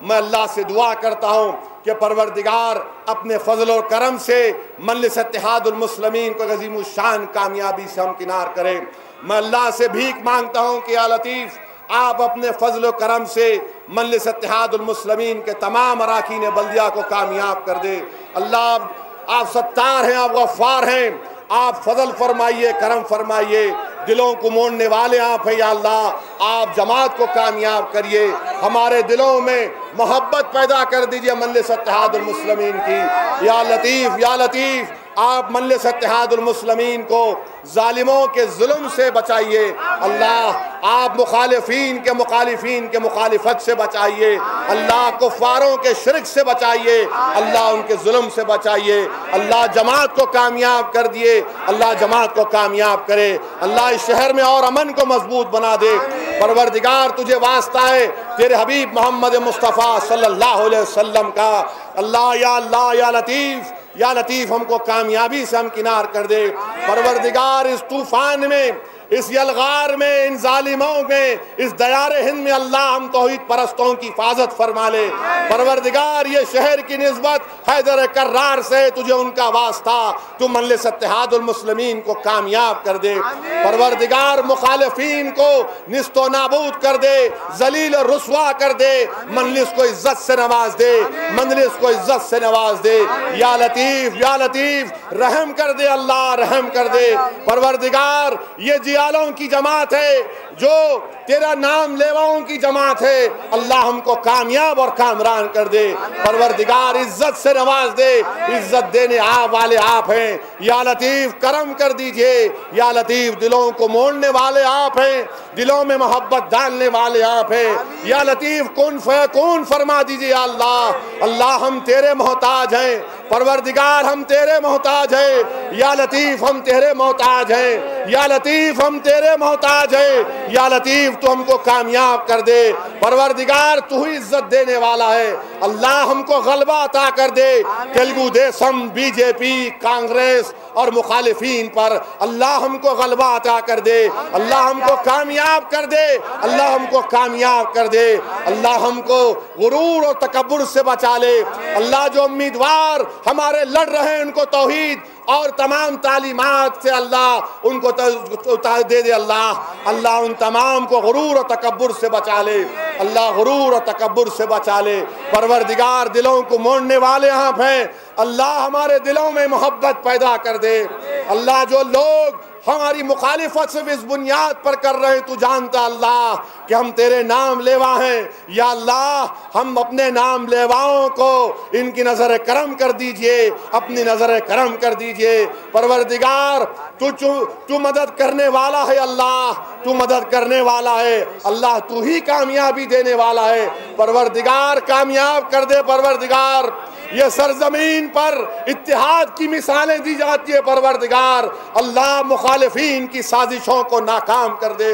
میں اللہ سے دعا کرتا ہوں کہ پروردگار اپنے فضل و کرم سے مجلس اتحاد المسلمین کو عظیم الشان کامیابی سے ہمکنار کرے۔ میں اللہ سے بھیک مانگتا ہوں کہ یا لطیف آپ اپنے فضل و کرم سے مجلس اتحاد المسلمین کے تمام اراکین بلدیہ کو کامیاب کر دے۔ اللہ آپ ستار ہیں، آپ غفار ہیں، آپ فضل فرمائیے، کرم فرمائیے، دلوں کو موڑنے والے آپ ہیں۔ یا اللہ آپ جماعت کو کامیاب کریے، ہمارے دلوں میں محبت پیدا کر دیجئے مجلس اتحاد المسلمین کی۔ یا لطیف یا لطیف آپ مجلس اتحاد المسلمین کو ظالموں کے ظلم سے بچائیے۔ اللہ آپ مخالفین کے مخالفت سے بچائیے۔ اللہ کفاروں کے شرک سے بچائیے، اللہ ان کے ظلم سے بچائیے۔ اللہ جماعت کو کامیاب کر دیے، اللہ جماعت کو کامیاب کرے۔ اللہ اس شہر میں اور امن کو مضبوط بنا دے۔ پروردگار تجھے واسطہ ہے تیرے حبیب محمد مصطفیٰ صلی اللہ علیہ وسلم کا، اللہ یا لطیف یا لطیف ہم کو کامیابی سے ہمکنار کر دے۔ پروردگار اس طوفان میں، اس یلغار میں، ان ظالموں میں، اس دیار ہند میں اللہ ہم توحید پرستوں کی حفاظت فرما لے۔ پروردگار یہ شہر کی نسبت حیدر کرار سے تجھے ان کا واسطہ، تو مجلس اتحاد المسلمین کو کامیاب کر دے۔ پروردگار مخالفین کو نست و نابود کر دے، ذلیل و رسوا کر دے، مجلس کو عزت سے نواز دے، مجلس کو عزت سے نواز دے۔ یا لطیف رحم کر دے، اللہ رحم کر دے۔ پروردگار یہ جیالوں کی جماعت ہے جو تیرا نام لیواؤں کی جماعت ہے، اللہ ہم کو کامیاب اور کامران کر دے۔ پروردگار عزت سے نواز دے، عزت دینے آپ والے آپ ہیں۔ یا لطیف کرم کر دیجئے، یا لطیف دلوں کو موڑنے والے آپ ہیں، دلوں میں محبت ڈالنے والے آپ ہیں۔ یا لطیف کن فیکون فرما دیجئے۔ یا اللہ ہم تیرے محتاج ہیں، پروردگار ہم تیرے محتاج ہیں۔ یا لطیف ہم تیرے محتاج ہیں، یا لطیف ہم تیرے محتاج ہیں۔ یا لطیف تو ہم کو کامیاب کر دے۔ پروردگار تو ہی عزت دینے والا ہے، اللہ ہم کو غلبہ عطا کر دے تیلگو دیسم، بی جے پی، کانگریس اور مخالفین پر، اللہ ہم کو غلبہ عطا کر دے، اللہ ہم کو کامیاب کر دے، اللہ ہم کو کامیاب کر دے۔ اللہ ہم کو غرور اور تکبر سے بچا لے۔ اللہ جو امیدوار ہمارے لڑ رہے ہیں ان کو توحید اور تمام تعلیمات سے اللہ ان کو دے دے۔ اللہ ان تمام کو غرور و تکبر سے بچا لے، اللہ غرور و تکبر سے بچا لے۔ پروردگار دلوں کو موڑنے والے آپ ہیں، اللہ ہمارے دلوں میں محبت پیدا کر دے۔ اللہ جو لوگ ہماری مخالفت صرف اس بنیاد پر کر رہے ہیں، تو جانتا اللہ کہ ہم تیرے نام لیوا ہیں۔ یا اللہ ہم اپنے نام لیواؤں کو ان کی نظر کرم کر دیجئے، اپنی نظر کرم کر دیجئے۔ پروردگار تو مدد کرنے والا ہے، اللہ تو مدد کرنے والا ہے، اللہ تو ہی کامیابی دینے والا ہے۔ پروردگار کامیاب کر دے۔ پروردگار یہ سرزمین پر اتحاد کی مثالیں دی جاتی ہے، پروردگار اللہ مخالفین کی سازشوں کو ناکام کر دے،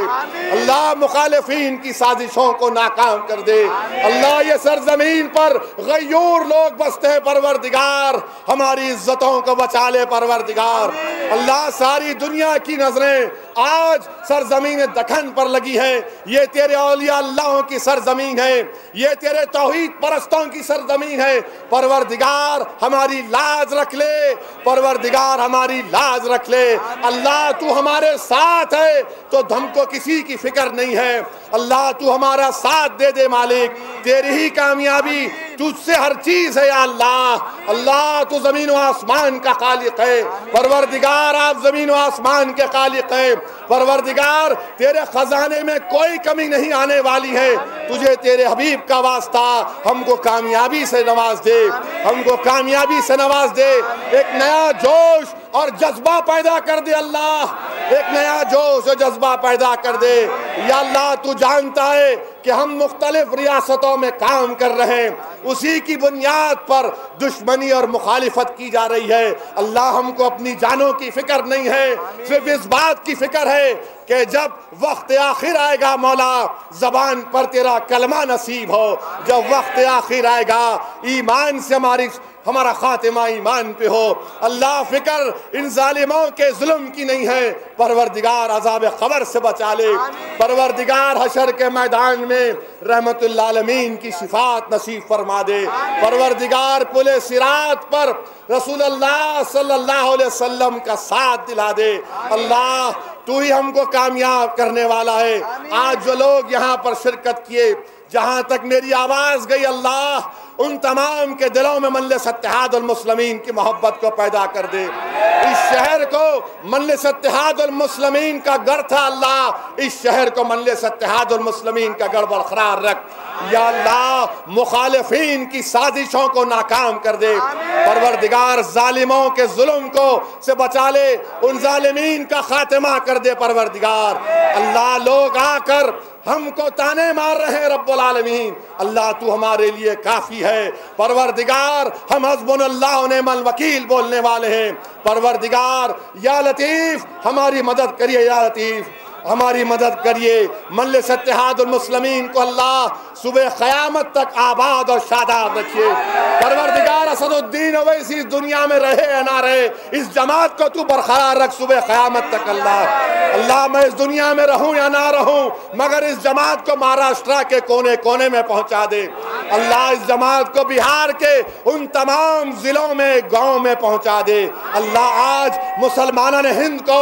اللہ مخالفین کی سازشوں کو ناکام کر دے۔ اللہ یہ سرزمین پر غیور لوگ بستے ہیں، پروردگار ہماری عزتوں کو بچا لے۔ پروردگار اللہ ساری دنیا کی نظریں آج سرزمین دکن پر لگی ہیں، یہ تیرے اولیاء اللہ کی سرزمین ہے، یہ تیرے توحید پرستوں کی سرزمین ہے۔ پروردگار ہماری لاز رکھ لے، پروردگار ہماری لاز رکھ لے۔ اللہ تو ہمارے ساتھ ہے تو ہم کو کسی کی فکر نہیں ہے، اللہ تو ہمارا ساتھ دے دے مالک، تیری ہی کامیابی تجھ سے ہر چیز ہے۔ یا اللہ اللہ تو زمین و آسمان کا خالق ہے، پروردگار آپ زمین و آسمان کے خالق ہیں۔ پروردگار تیرے خزانے میں کوئی کمی نہیں آنے والی ہے، تجھے تیرے حبیب کا واسطہ ہم کو کامیابی سے نواز دے، ہم کو کامیابی سے نواز دے۔ ایک نیا جوش اور جذبہ پیدا کر دے اللہ، ایک نیا جوش اور جذبہ پیدا کر دے۔ یا اللہ تو جانتا ہے کہ ہم مختلف ریاستوں میں کام کر رہے ہیں، اسی کی بنیاد پر دشمنی اور مخالفت کی جا رہی ہے۔ اللہ ہم کو اپنی جانوں کی فکر نہیں ہے، صرف اس بات کی فکر ہے کہ جب وقت آخر آئے گا مولا زبان پر تیرا کلمہ نصیب ہو، جب وقت آخر آئے گا ایمان سے ہمارا خاتمہ ایمان پہ ہو۔ اللہ فکر ان ظالموں کے ظلم کی نہیں ہے، پروردگار عذاب قبر سے بچا لے، پروردگار حشر کے میدان میں رحمت للعالمین کی شفاعت نصیب فرما دے، پروردگار پل صراط پر رسول اللہ صلی اللہ علیہ وسلم کا ساتھ دلا دے۔ اللہ تو ہی ہم کو کامیاب کرنے والا ہے۔ آج جو لوگ یہاں پر شرکت کیے، جہاں تک میری آواز گئی اللہ ان تمام کے دلوں میں مجلس اتحاد المسلمین کی محبت کو پیدا کر دے۔ اس شہر کو مجلس اتحاد المسلمین کا گھر تھا اللہ، اس شہر کو مجلس اتحاد المسلمین کا گھر برقرار رکھ۔ یا اللہ مخالفین کی سازشوں کو ناکام کر دے، پروردگار ظالموں کے ظلم کو سے بچا لے، ان ظالمین کا خاتمہ کر دے پروردگار۔ اللہ لوگ آ کر ہم کو تانے مار رہے ہیں رب العالمین، اللہ تو ہمارے لیے کافی ہے پروردگار، ہم حسبنا اللہ و نعم الوکیل بولنے والے ہیں پروردگار۔ یا لطیف ہماری مدد کریے، یا لطیف ہماری مدد کریے، مجلس اتحاد المسلمین کو اللہ صبح قیامت تک آباد اور شاداب رکھیے پروردگار۔ اسد الدین اویسی اس دنیا میں رہے یا نہ رہے، اس جماعت کو تو برقرار رکھ صبح قیامت تک اللہ۔ اللہ میں اس دنیا میں رہوں یا نہ رہوں مگر اس جماعت کو مہاراشٹر کے کونے کونے میں پہنچا دے اللہ، اس جماعت کو بہار کے ان تمام ضلعوں میں گاؤں میں پہنچا دے اللہ۔ آج مسلمانوں نے ہند کو،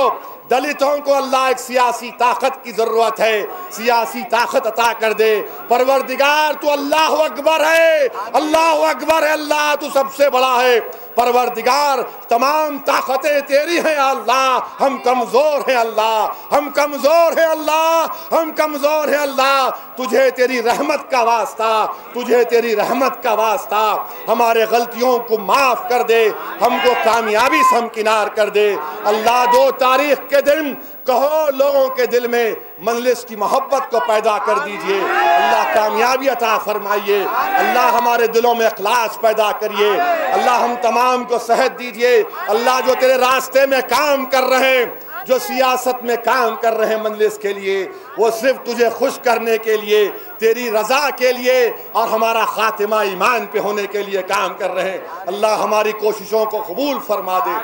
دلتوں کو اللہ ایک سیاسی طاقت کی ضرورت ہے، سیاسی طاقت عطا کر دے پروردگار۔ تو اللہ اکبر ہے، اللہ اکبر ہے اللہ، تو سب سے بڑا ہے پروردگار، تمام طاقتیں تیری ہیں اللہ، ہم کمزور ہیں اللہ، ہم کمزور ہیں اللہ، ہم کمزور ہیں اللہ، تجھے تیری رحمت کا واسطہ، تجھے تیری رحمت کا واسطہ، ہمارے غلطیوں کو معاف کر دے، ہم کو کامیابی سے ہمکنار کر دے اللہ۔ 2 تاریخ کے دن کہو لوگوں کے دل میں مجلس کی محبت کو پیدا کر دیجئے اللہ، کامیابی عطا فرمائیے اللہ، ہمارے دلوں میں اخلاص پیدا کریے اللہ، ہم تمام کو صحت دیجئے اللہ، جو تیرے راستے میں کام کر رہے ہیں، جو سیاست میں کام کر رہے ہیں مجلس کے لیے، وہ صرف تجھے خوش کرنے کے لیے، تیری رضا کے لیے اور ہمارا خاتمہ ایمان پہ ہونے کے لیے کام کر رہے ہیں اللہ، ہماری کوششوں کو قبول فرما دے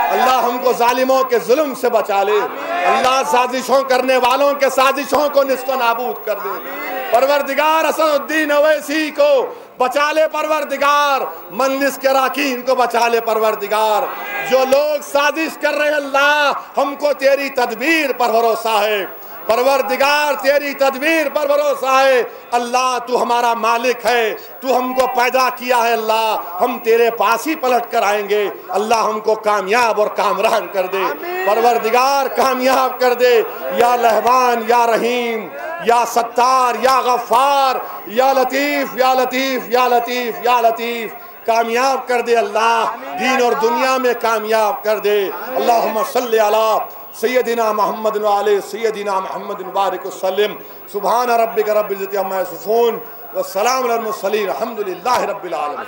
اللہ، ہم کو ظالموں کے ظلم سے بچا لے اللہ، سازشوں کرنے والوں کے سازشوں کو نست و نابود کر دے پروردگار۔ اسد الدین اویسی کو بچا لے پروردگار، مجلس کے اراکین کو بچا لے پروردگار، جو لوگ سازش کر رہے ہیں اللہ، ہم کو تیری تدبیر پر بھروسہ ہے پروردگار، تیری تدبیر پر بھروسہ ہے اللہ، تو ہمارا مالک ہے، تو ہم کو پیدا کیا ہے اللہ، ہم تیرے پاس ہی پلٹ کر آئیں گے اللہ، ہم کو کامیاب اور کامران کر دے پروردگار، کامیاب کر دے یا لہبان، یا رحیم، یا ستار، یا غفار، یا لطیف، یا لطیف، یا لطیف، یا لطیف، کامیاب کر دے اللہ، دین اور دنیا میں کامیاب کر دے اللہم صلی علی سیدنا محمد وعلی سیدنا محمد بارک وسلم۔ سبحان ربک رب العزت عما یصفون والسلام علی المرسلین، الحمدللہ رب العالمین۔